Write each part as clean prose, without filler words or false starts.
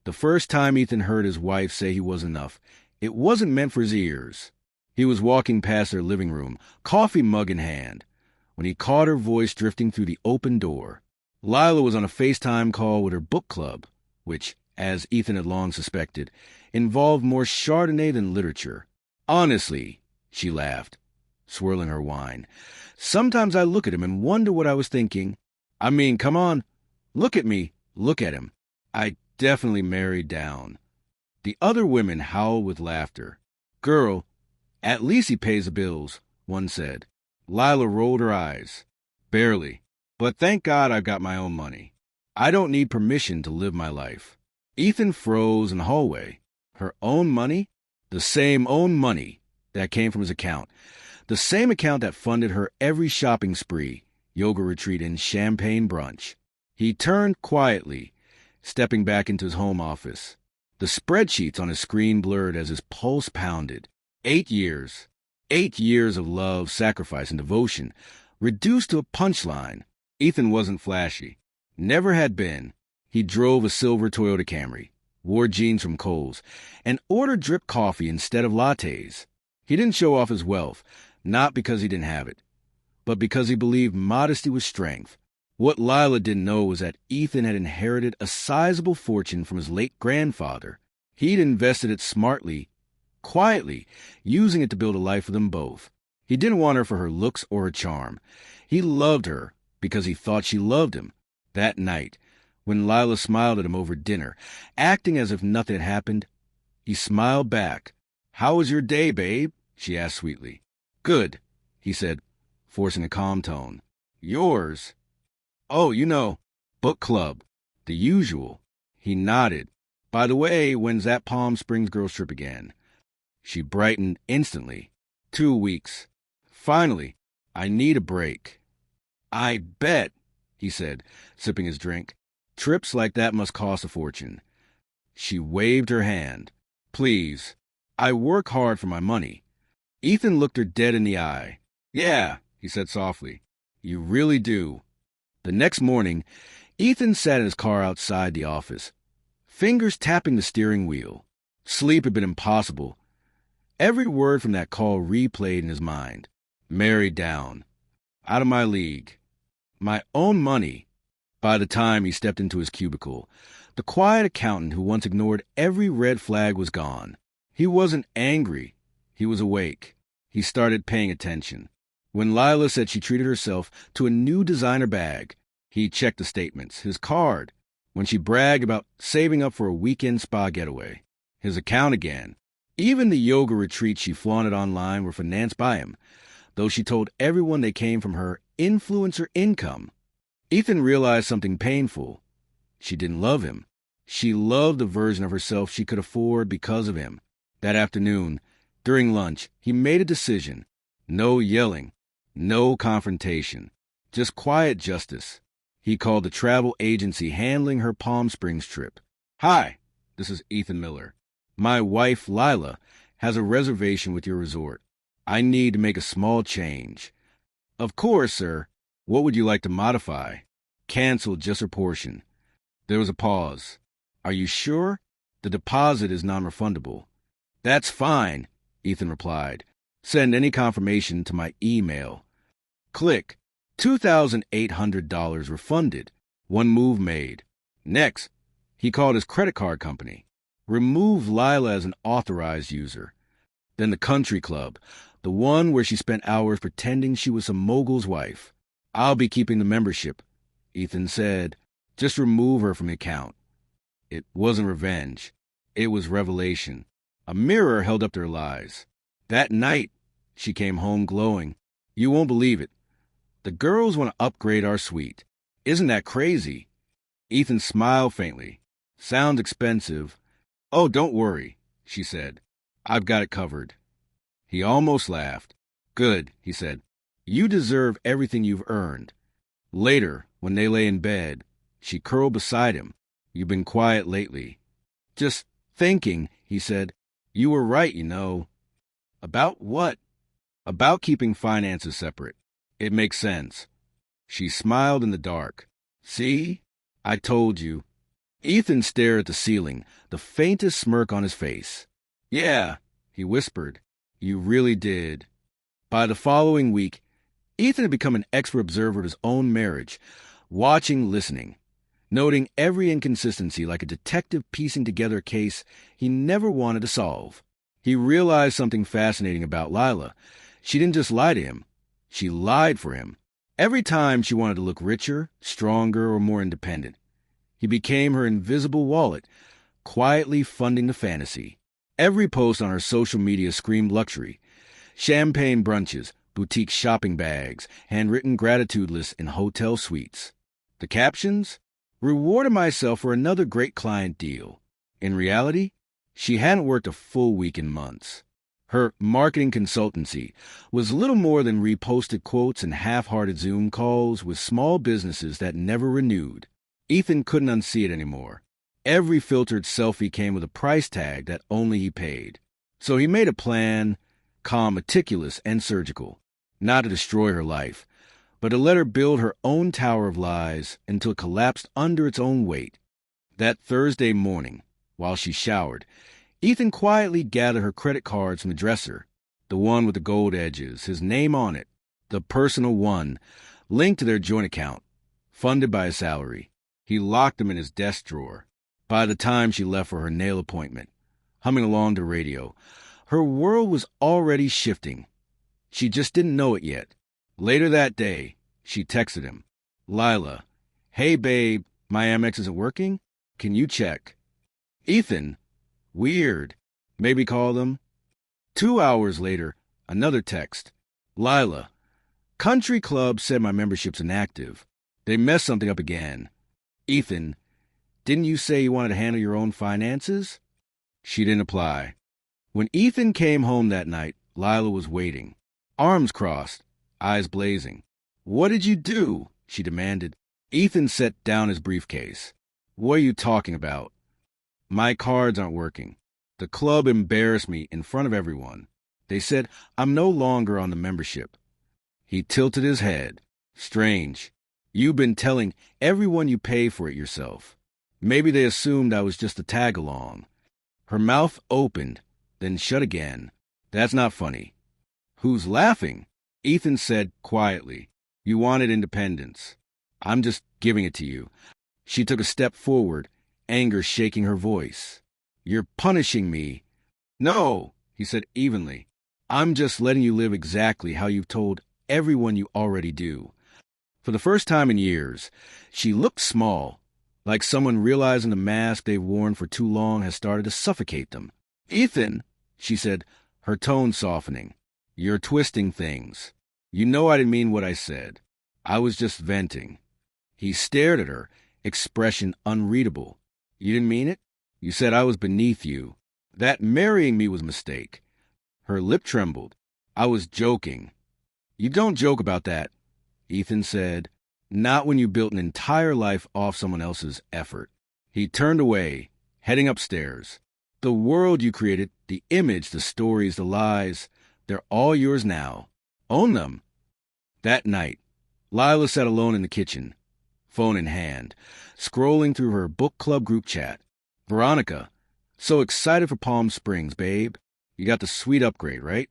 The first time Ethan heard his wife say he was enough, it wasn't meant for his ears. He was walking past their living room, coffee mug in hand, when he caught her voice drifting through the open door. Lila was on a FaceTime call with her book club, which, as Ethan had long suspected, involved more Chardonnay than literature. Honestly, she laughed, swirling her wine. Sometimes I look at him and wonder what I was thinking. I mean, come on. Look at me. Look at him. I definitely married down. The other women howled with laughter. Girl, at least he pays the bills, one said. Lila rolled her eyes. Barely. But thank God I've got my own money. I don't need permission to live my life. Ethan froze in the hallway. Her own money? The same own money that came from his account. The same account that funded her every shopping spree, yoga retreat, and champagne brunch. He turned quietly, stepping back into his home office. The spreadsheets on his screen blurred as his pulse pounded. 8 years. 8 years of love, sacrifice, and devotion, reduced to a punchline. Ethan wasn't flashy. Never had been. He drove a silver Toyota Camry, wore jeans from Kohl's, and ordered drip coffee instead of lattes. He didn't show off his wealth, not because he didn't have it, but because he believed modesty was strength. What Lila didn't know was that Ethan had inherited a sizable fortune from his late grandfather. He'd invested it smartly, quietly, using it to build a life for them both. He didn't want her for her looks or her charm. He loved her because he thought she loved him. That night, when Lila smiled at him over dinner, acting as if nothing had happened, he smiled back. "How was your day, babe?" she asked sweetly. "Good," he said, forcing a calm tone. "Yours?" "Oh, book club. The usual." He nodded. "By the way, when's that Palm Springs girls trip again?" She brightened instantly. 2 weeks. "Finally, I need a break." "I bet," he said, sipping his drink. "Trips like that must cost a fortune." She waved her hand. "Please, I work hard for my money." Ethan looked her dead in the eye. "Yeah," he said softly. "You really do." The next morning, Ethan sat in his car outside the office, fingers tapping the steering wheel. Sleep had been impossible. Every word from that call replayed in his mind. Married down. Out of my league. My own money. By the time he stepped into his cubicle, the quiet accountant who once ignored every red flag was gone. He wasn't angry. He was awake. He started paying attention. When Lila said she treated herself to a new designer bag, he checked the statements, his card. When she bragged about saving up for a weekend spa getaway, his account again. Even the yoga retreats she flaunted online were financed by him, though she told everyone they came from her influencer income. Ethan realized something painful. She didn't love him. She loved the version of herself she could afford because of him. That afternoon, during lunch, he made a decision. No yelling, no confrontation, just quiet justice. He called the travel agency handling her Palm Springs trip. "Hi, this is Ethan Miller. My wife, Lila, has a reservation with your resort. I need to make a small change." "Of course, sir. What would you like to modify?" "Cancel just her portion." There was a pause. "Are you sure? The deposit is non-refundable." "That's fine," Ethan replied. "Send any confirmation to my email." Click. $2,800 refunded. One move made. Next, he called his credit card company. Remove Lila as an authorized user. Then the country club, the one where she spent hours pretending she was some mogul's wife. "I'll be keeping the membership," Ethan said. "Just remove her from the account." It wasn't revenge. It was revelation. A mirror held up to her lies. That night, she came home glowing. "You won't believe it. The girls want to upgrade our suite. Isn't that crazy?" Ethan smiled faintly. "Sounds expensive." "Oh, don't worry," she said. "I've got it covered." He almost laughed. "Good," he said. "You deserve everything you've earned." Later, when they lay in bed, she curled beside him. "You've been quiet lately." "Just thinking," he said. "You were right, "About what?" "About keeping finances separate. It makes sense." She smiled in the dark. "See? I told you." Ethan stared at the ceiling, the faintest smirk on his face. Yeah, he whispered. You really did. By the following week, Ethan had become an expert observer of his own marriage, watching, listening, noting every inconsistency like a detective piecing together a case he never wanted to solve. He realized something fascinating about Lila. She didn't just lie to him. She lied for him. Every time she wanted to look richer, stronger, or more independent, he became her invisible wallet, quietly funding the fantasy. Every post on her social media screamed luxury. Champagne brunches, boutique shopping bags, handwritten gratitude lists in hotel suites. The captions? Rewarded myself for another great client deal. In reality, she hadn't worked a full week in months. Her marketing consultancy was little more than reposted quotes and half-hearted Zoom calls with small businesses that never renewed. Ethan couldn't unsee it anymore. Every filtered selfie came with a price tag that only he paid. So he made a plan, calm, meticulous, and surgical, not to destroy her life, but to let her build her own tower of lies until it collapsed under its own weight. That Thursday morning, while she showered, Ethan quietly gathered her credit cards from the dresser, the one with the gold edges, his name on it, the personal one, linked to their joint account, funded by his salary. He locked them in his desk drawer. By the time she left for her nail appointment, humming along the radio, her world was already shifting. She just didn't know it yet. Later that day, she texted him, Lila, hey babe, my Amex isn't working? Can you check? Ethan, weird. Maybe call them. 2 hours later, another text. Lila, country club said my membership's inactive. They messed something up again. Ethan, didn't you say you wanted to handle your own finances? She didn't reply. When Ethan came home that night, Lila was waiting, arms crossed, eyes blazing. What did you do? She demanded. Ethan set down his briefcase. What are you talking about? My cards aren't working. The club embarrassed me in front of everyone. They said I'm no longer on the membership. He tilted his head. Strange. You've been telling everyone you pay for it yourself. Maybe they assumed I was just a tag-along. Her mouth opened, then shut again. That's not funny. Who's laughing? Ethan said quietly. You wanted independence. I'm just giving it to you. She took a step forward, anger shaking her voice. You're punishing me. No, he said evenly. I'm just letting you live exactly how you've told everyone you already do. For the first time in years, she looked small, like someone realizing the mask they've worn for too long has started to suffocate them. Ethan, she said, her tone softening. You're twisting things. You know I didn't mean what I said. I was just venting. He stared at her, expression unreadable. You didn't mean it? You said I was beneath you. That marrying me was a mistake. Her lip trembled. I was joking. You don't joke about that, Ethan said. Not when you built an entire life off someone else's effort. He turned away, heading upstairs. The world you created, the image, the stories, the lies, they're all yours now. Own them. That night, Lila sat alone in the kitchen, phone in hand, scrolling through her book club group chat. Veronica, so excited for Palm Springs, babe. You got the sweet upgrade, right?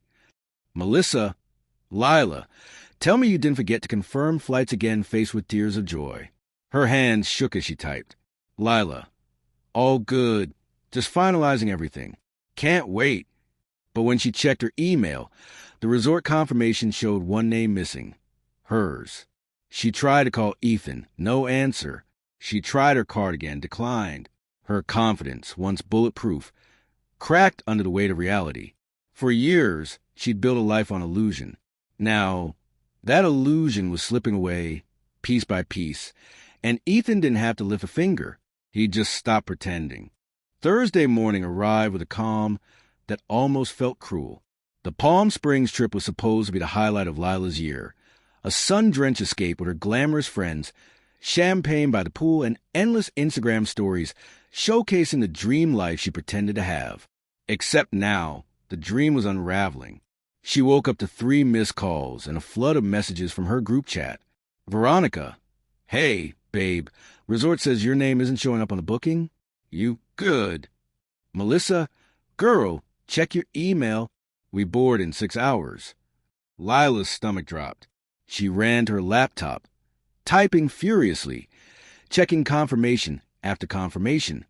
Melissa, Lila, tell me you didn't forget to confirm flights again, faced with tears of joy. Her hands shook as she typed. Lila, all good. Just finalizing everything. Can't wait. But when she checked her email, the resort confirmation showed one name missing. Hers. She tried to call Ethan. No answer. She tried her card again. Declined. Her confidence, once bulletproof, cracked under the weight of reality. For years, she'd built a life on illusion. Now, that illusion was slipping away, piece by piece, and Ethan didn't have to lift a finger. He'd just stop pretending. Thursday morning arrived with a calm that almost felt cruel. The Palm Springs trip was supposed to be the highlight of Lila's year. A sun-drenched escape with her glamorous friends, champagne by the pool, and endless Instagram stories showcasing the dream life she pretended to have. Except now, the dream was unraveling. She woke up to 3 missed calls and a flood of messages from her group chat. Veronica, hey, Babe, resort says your name isn't showing up on the booking? You good. Melissa, girl, check your email. We board in 6 hours. Lila's stomach dropped. She ran to her laptop, typing furiously, checking confirmation after confirmation.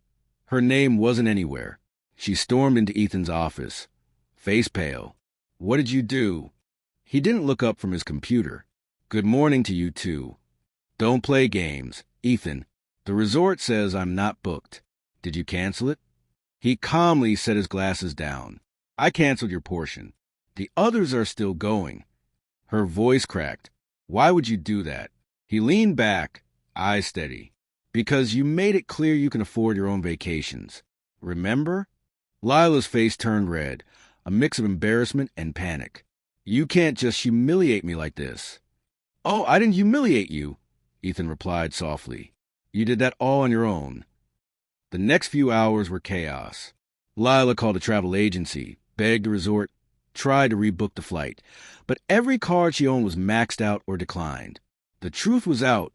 Her name wasn't anywhere. She stormed into Ethan's office, face pale. What did you do? He didn't look up from his computer. Good morning to you, too. Don't play games. Ethan, the resort says I'm not booked. Did you cancel it? He calmly set his glasses down. I canceled your portion. The others are still going. Her voice cracked. Why would you do that? He leaned back, eyes steady. Because you made it clear you can afford your own vacations. Remember? Lila's face turned red, a mix of embarrassment and panic. You can't just humiliate me like this. Oh, I didn't humiliate you, Ethan replied softly. You did that all on your own. The next few hours were chaos. Lila called a travel agency, begged the resort, tried to rebook the flight, but every card she owned was maxed out or declined. The truth was out.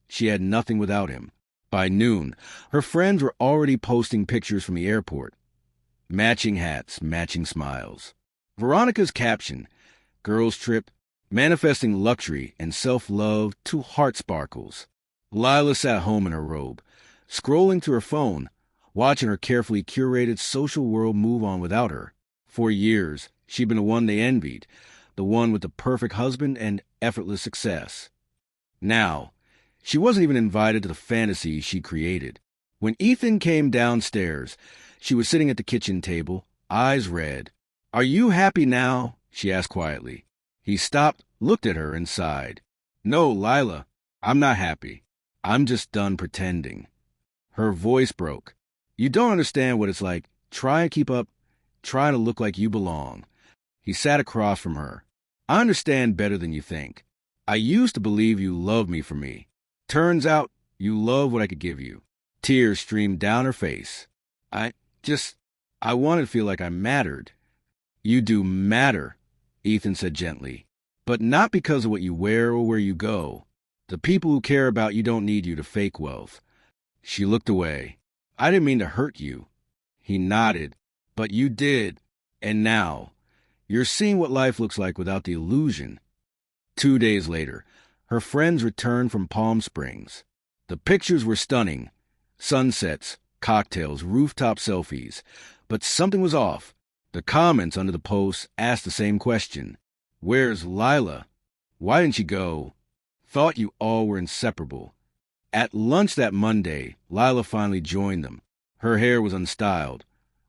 She had nothing without him. By noon, her friends were already posting pictures from the airport. Matching hats, matching smiles. Veronica's caption, girls trip, manifesting luxury and self-love to heart sparkles. Lila sat home in her robe, scrolling through her phone, watching her carefully curated social world move on without her. For years, she'd been the one they envied, the one with the perfect husband and effortless success. Now, she wasn't even invited to the fantasy she created. When Ethan came downstairs, she was sitting at the kitchen table, eyes red. Are you happy now? She asked quietly. He stopped, looked at her, and sighed. No, Lila, I'm not happy. I'm just done pretending. Her voice broke. You don't understand what it's like. Try and keep up, trying to look like you belong. He sat across from her. I understand better than you think. I used to believe you loved me for me. Turns out you love what I could give you. Tears streamed down her face. I wanted to feel like I mattered. You do matter, Ethan said gently, but not because of what you wear or where you go. The people who care about you don't need you to fake wealth. She looked away. I didn't mean to hurt you. He nodded. But you did. And now, you're seeing what life looks like without the illusion. 2 days later, her friends returned from Palm Springs. The pictures were stunning. Sunsets, cocktails, rooftop selfies. But something was off. The comments under the posts asked the same question. Where's Lila? Why didn't she go? Thought you all were inseparable. At lunch that Monday, Lila finally joined them. Her hair was unstyled,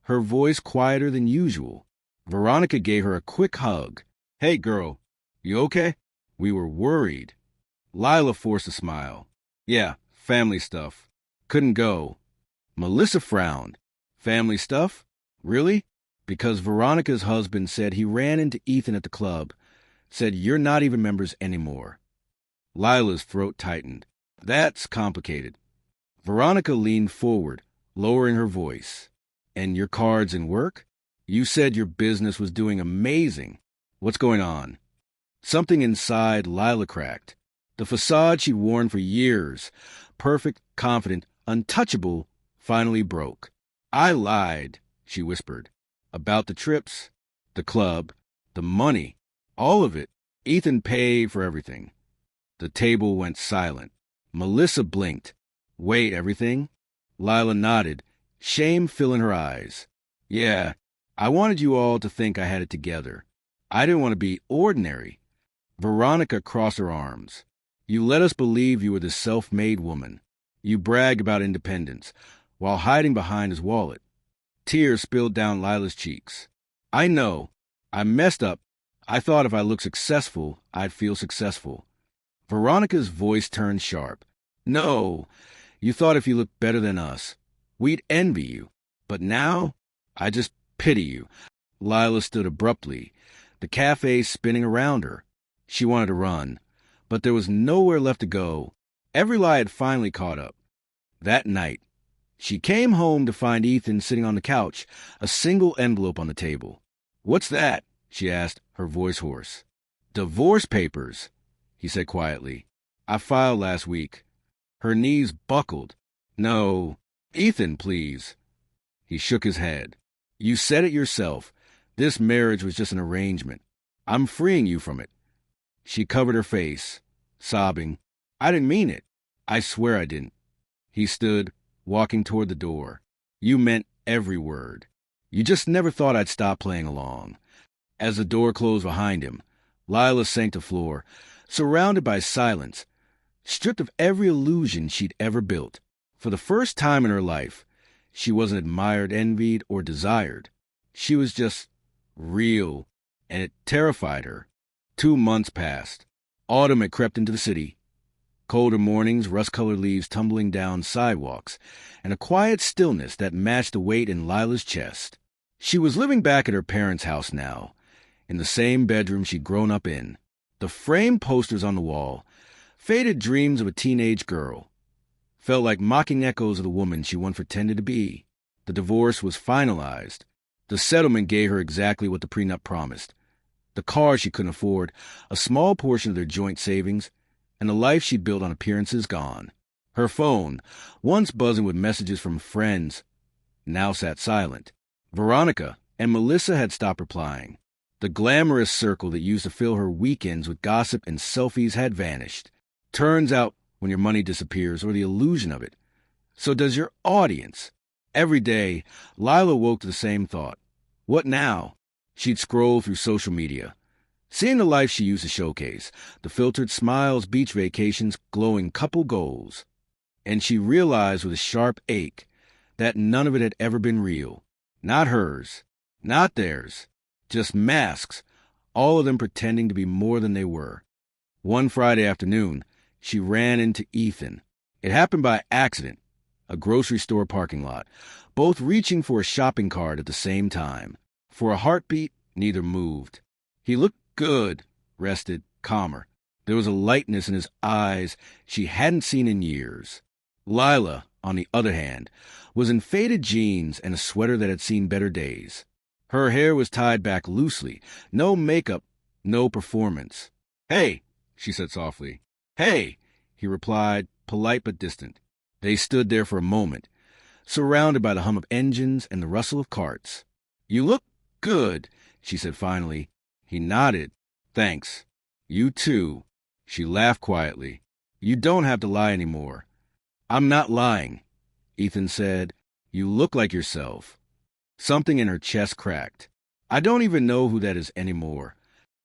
her voice quieter than usual. Veronica gave her a quick hug. Hey, girl, you okay? We were worried. Lila forced a smile. Yeah, family stuff. Couldn't go. Melissa frowned. Family stuff? Really? Because Veronica's husband said he ran into Ethan at the club, said you're not even members anymore. Lila's throat tightened. That's complicated. Veronica leaned forward, lowering her voice. And your cards in work? You said your business was doing amazing. What's going on? Something inside Lila cracked. The facade she'd worn for years, perfect, confident, untouchable, finally broke. I lied, she whispered. About the trips, the club, the money, all of it. Ethan paid for everything. The table went silent. Melissa blinked. Wait, everything? Lila nodded, shame filling her eyes. Yeah, I wanted you all to think I had it together. I didn't want to be ordinary. Veronica crossed her arms. You let us believe you were this self-made woman. You bragged about independence, while hiding behind his wallet. Tears spilled down Lila's cheeks. I know. I messed up. I thought if I looked successful, I'd feel successful. Veronica's voice turned sharp. No, you thought if you looked better than us, we'd envy you. But now, I just pity you. Lila stood abruptly, the cafe spinning around her. She wanted to run, but there was nowhere left to go. Every lie had finally caught up. That night, she came home to find Ethan sitting on the couch, a single envelope on the table. What's that? She asked, her voice hoarse. Divorce papers, he said quietly. I filed last week. Her knees buckled. "No, Ethan, please." He shook his head. "You said it yourself. This marriage was just an arrangement. I'm freeing you from it." She covered her face, sobbing. "I didn't mean it. I swear I didn't." He stood, walking toward the door. "You meant every word. You just never thought I'd stop playing along." As the door closed behind him, Lila sank to the floor, surrounded by silence, stripped of every illusion she'd ever built. For the first time in her life, she wasn't admired, envied, or desired. She was just real, and it terrified her. 2 months passed. Autumn had crept into the city. Colder mornings, rust-colored leaves tumbling down sidewalks, and a quiet stillness that matched the weight in Lila's chest. She was living back at her parents' house now, in the same bedroom she'd grown up in. The framed posters on the wall, faded dreams of a teenage girl, felt like mocking echoes of the woman she once pretended to be. The divorce was finalized. The settlement gave her exactly what the prenup promised. The car she couldn't afford, a small portion of their joint savings, and the life she'd built on appearances gone. Her phone, once buzzing with messages from friends, now sat silent. Veronica and Melissa had stopped replying. The glamorous circle that used to fill her weekends with gossip and selfies had vanished. Turns out when your money disappears, or the illusion of it, so does your audience. Every day, Lila woke to the same thought. What now? She'd scroll through social media, seeing the life she used to showcase, the filtered smiles, beach vacations, glowing couple goals. And she realized with a sharp ache that none of it had ever been real. Not hers, not theirs, just masks, all of them pretending to be more than they were. One Friday afternoon, she ran into Ethan. It happened by accident, a grocery store parking lot, both reaching for a shopping cart at the same time. For a heartbeat, neither moved. He looked good, rested, calmer. There was a lightness in his eyes she hadn't seen in years. Lila, on the other hand, was in faded jeans and a sweater that had seen better days. Her hair was tied back loosely, no makeup, no performance. "Hey," she said softly. "Hey," he replied, polite but distant. They stood there for a moment, surrounded by the hum of engines and the rustle of carts. "You look good," she said finally. He nodded. "Thanks. You too." She laughed quietly. "You don't have to lie anymore." "I'm not lying," Ethan said. "You look like yourself." Something in her chest cracked. "I don't even know who that is anymore."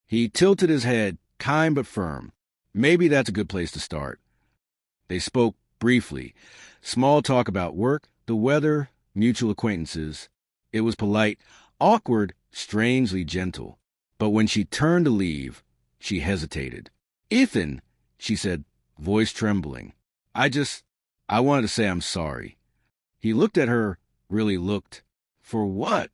He tilted his head, kind but firm. "Maybe that's a good place to start." They spoke briefly. Small talk about work, the weather, mutual acquaintances. It was polite, awkward, strangely gentle. But when she turned to leave, she hesitated. "Ethan," she said, voice trembling. I wanted to say I'm sorry." He looked at her, really looked. "For what?"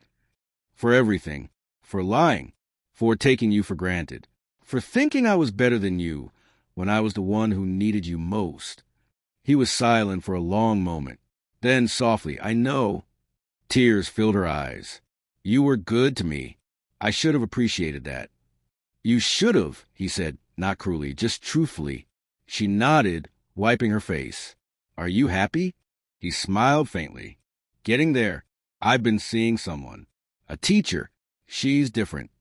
"For everything. For lying. For taking you for granted. For thinking I was better than you when I was the one who needed you most." He was silent for a long moment. Then softly, "I know." Tears filled her eyes. "You were good to me. I should have appreciated that." "You should have," he said, not cruelly, just truthfully. She nodded, wiping her face. "Are you happy?" He smiled faintly. "Getting there. I've been seeing someone. A teacher. She's different."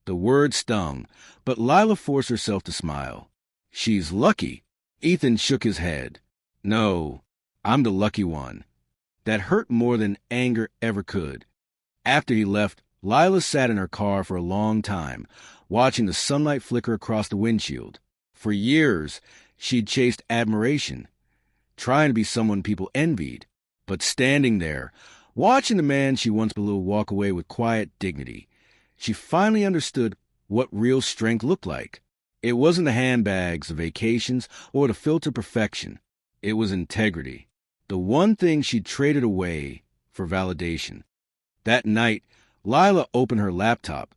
The word stung, but Lila forced herself to smile. "She's lucky." Ethan shook his head. "No, I'm the lucky one." That hurt more than anger ever could. After he left, Lila sat in her car for a long time, watching the sunlight flicker across the windshield. For years, she'd chased admiration, trying to be someone people envied. But standing there, watching the man she once believed walk away with quiet dignity, she finally understood what real strength looked like. It wasn't the handbags, the vacations, or the filtered perfection. It was integrity. The one thing she'd traded away for validation. That night, Lila opened her laptop,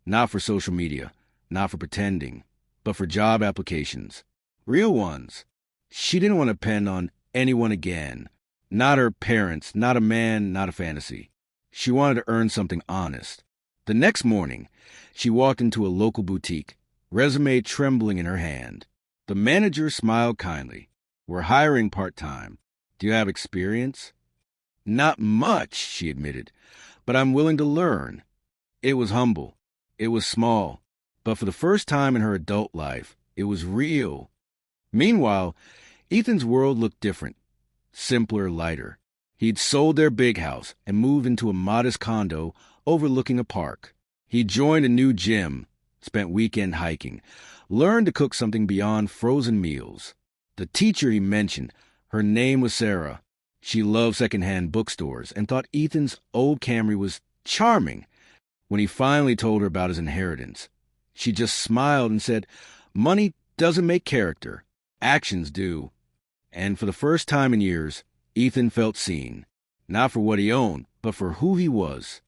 not for social media, not for pretending, but for job applications. Real ones. She didn't want to depend on anyone again. Not her parents, not a man, not a fantasy. She wanted to earn something honest. The next morning, she walked into a local boutique, resume trembling in her hand. The manager smiled kindly. We're hiring part-time. Do you have experience? Not much, she admitted, but I'm willing to learn. It was humble. It was small. But for the first time in her adult life, it was real. Meanwhile, Ethan's world looked different, simpler, lighter. He'd sold their big house and moved into a modest condo overlooking a park. He joined a new gym, spent weekend hiking, learned to cook something beyond frozen meals. The teacher he mentioned, her name was Sarah. She loved secondhand bookstores and thought Ethan's old Camry was charming. When he finally told her about his inheritance, she just smiled and said, "Money doesn't make character. Actions do." And for the first time in years, Ethan felt seen, not for what he owned, but for who he was.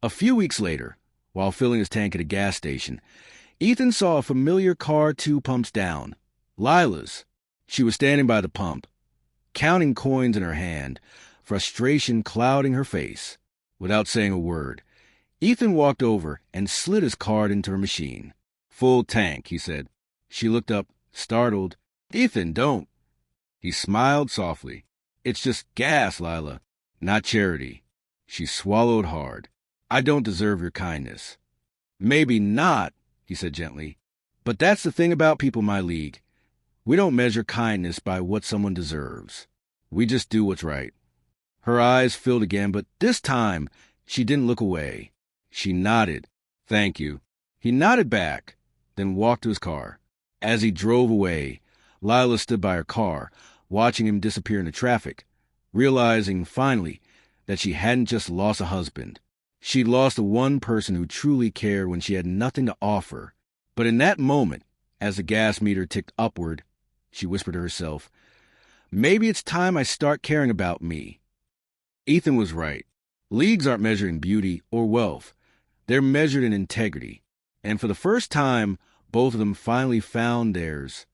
A few weeks later, while filling his tank at a gas station, Ethan saw a familiar car 2 pumps down, Lila's. She was standing by the pump, counting coins in her hand, frustration clouding her face. Without saying a word, Ethan walked over and slid his card into her machine. "Full tank," he said. She looked up, startled. "Ethan, don't." He smiled softly. "It's just gas, Lila, not charity." She swallowed hard. "I don't deserve your kindness." "Maybe not," he said gently. "But that's the thing about people in my league. We don't measure kindness by what someone deserves. We just do what's right." Her eyes filled again, but this time she didn't look away. She nodded. "Thank you." He nodded back, then walked to his car. As he drove away, Lila stood by her car, watching him disappear into traffic, realizing finally that she hadn't just lost a husband. She'd lost the one person who truly cared when she had nothing to offer. But in that moment, as the gas meter ticked upward, she whispered to herself, "Maybe it's time I start caring about me." Ethan was right. Leagues aren't measured in beauty or wealth. They're measured in integrity. And for the first time, both of them finally found theirs.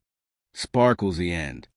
Sparkle's the end.